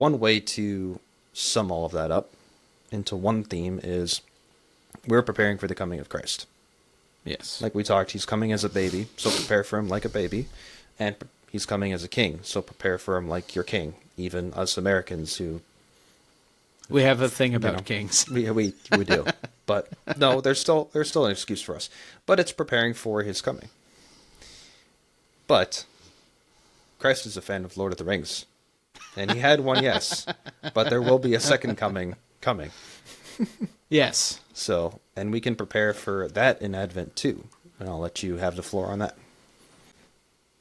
one way to sum all of that up into one theme is we're preparing for the coming of Christ. Yes. Like we talked, he's coming as a baby, so prepare for him like a baby. And he's coming as a king, so prepare for him like your king. Even us Americans who... We have a thing about kings. We do. But no, there's still an excuse for us. But it's preparing for his coming. But Christ is a fan of Lord of the Rings. And he had one, yes. But there will be a second coming. Yes. So, and we can prepare for that in Advent too. And I'll let you have the floor on that.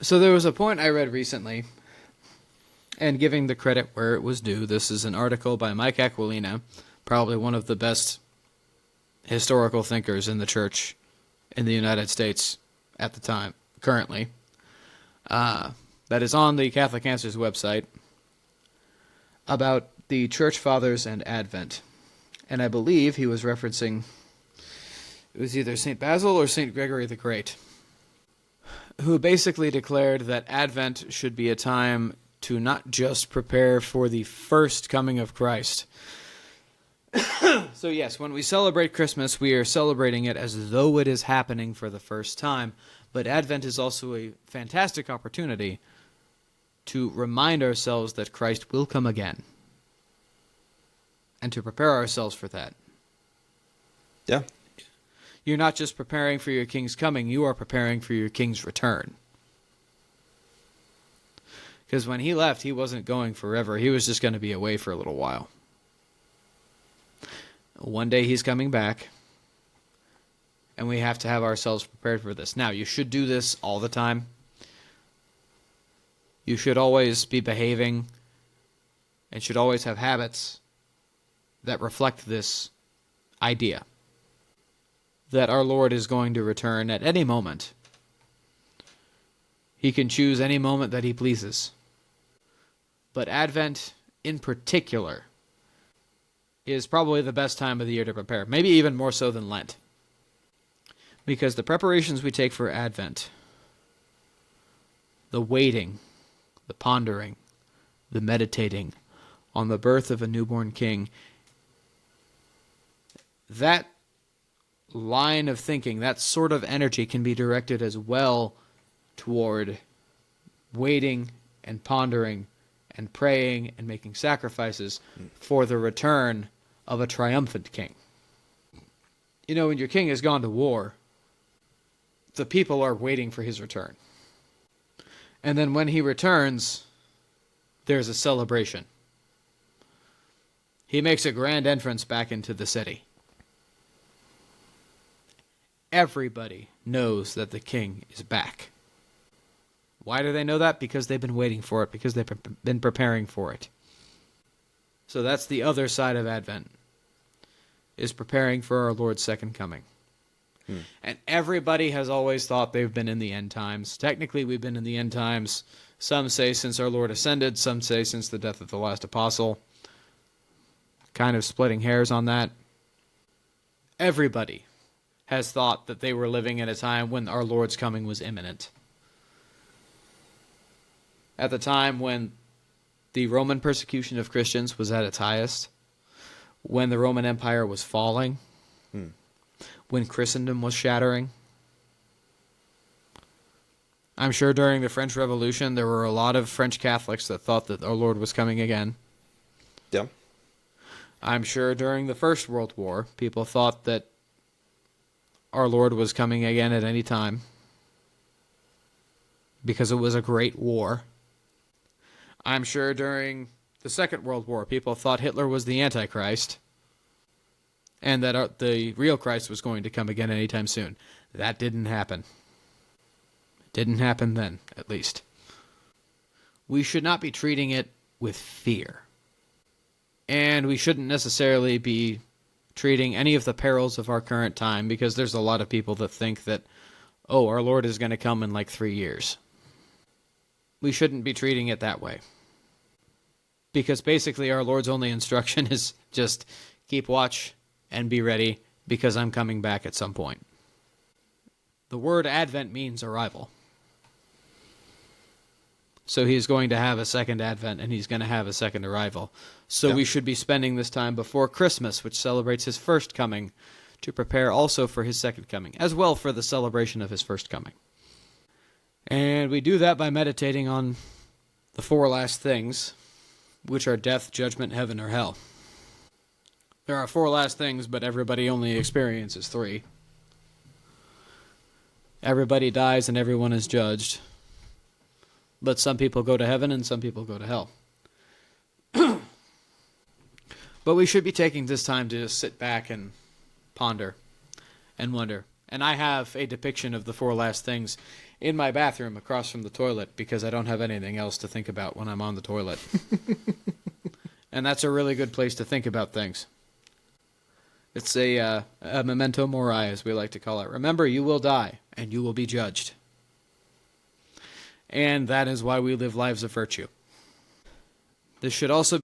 So there was a point I read recently, and giving the credit where it was due, this is an article by Mike Aquilina, probably one of the best historical thinkers in the church in the United States at the time, currently. That is on the Catholic Answers website, about the Church Fathers and Advent. And I believe he was referencing, it was either St. Basil or St. Gregory the Great, who basically declared that Advent should be a time to not just prepare for the first coming of Christ. So yes, when we celebrate Christmas, we are celebrating it as though it is happening for the first time. But Advent is also a fantastic opportunity to remind ourselves that Christ will come again, and to prepare ourselves for that. Yeah. You're not just preparing for your king's coming, you are preparing for your king's return. Because when he left, he wasn't going forever. He was just going to be away for a little while. One day he's coming back, and we have to have ourselves prepared for this. Now, you should do this all the time. You should always be behaving, and should always have habits that reflect this idea that our Lord is going to return at any moment. He can choose any moment that he pleases. But Advent, in particular, is probably the best time of the year to prepare. Maybe even more so than Lent. Because the preparations we take for Advent, the waiting, the pondering, the meditating on the birth of a newborn king, that line of thinking, that sort of energy can be directed as well toward waiting and pondering and praying and making sacrifices for the return of a triumphant king. You know, when your king has gone to war, the people are waiting for his return. And then when he returns, there's a celebration. He makes a grand entrance back into the city. Everybody knows that the king is back. Why do they know that? Because they've been waiting for it, because they've been preparing for it. So that's the other side of Advent, is preparing for our Lord's second coming. And everybody has always thought they've been in the end times. Technically, we've been in the end times. Some say since our Lord ascended, some say since the death of the last apostle. Kind of splitting hairs on that. Everybody has thought that they were living in a time when our Lord's coming was imminent. At the time when the Roman persecution of Christians was at its highest, when the Roman Empire was falling, when Christendom was shattering. I'm sure during the French Revolution there were a lot of French Catholics that thought that our Lord was coming again. Yeah. I'm sure during the First World War people thought that our Lord was coming again at any time because it was a great war. I'm sure during the Second World War people thought Hitler was the Antichrist and that the real Christ was going to come again anytime soon. That didn't happen. It didn't happen then, at least. We should not be treating it with fear. And we shouldn't necessarily be treating any of the perils of our current time, because there's a lot of people that think that, oh, our Lord is going to come in like 3 years. We shouldn't be treating it that way. Because basically our Lord's only instruction is just keep watch and be ready, because I'm coming back at some point. The word Advent means arrival. So he's going to have a second advent, and he's going to have a second arrival. So Yeah. we should be spending this time before Christmas, which celebrates his first coming, to prepare also for his second coming, as well for the celebration of his first coming. And we do that by meditating on the four last things, which are death, judgment, heaven, or hell. There are four last things, but everybody only experiences three. Everybody dies and everyone is judged. But some people go to heaven and some people go to hell. But we should be taking this time to just sit back and ponder and wonder. And I have a depiction of the four last things in my bathroom across from the toilet because I don't have anything else to think about when I'm on the toilet. And that's a really good place to think about things. It's a memento mori, as we like to call it. Remember, you will die, and you will be judged. And that is why we live lives of virtue. This should also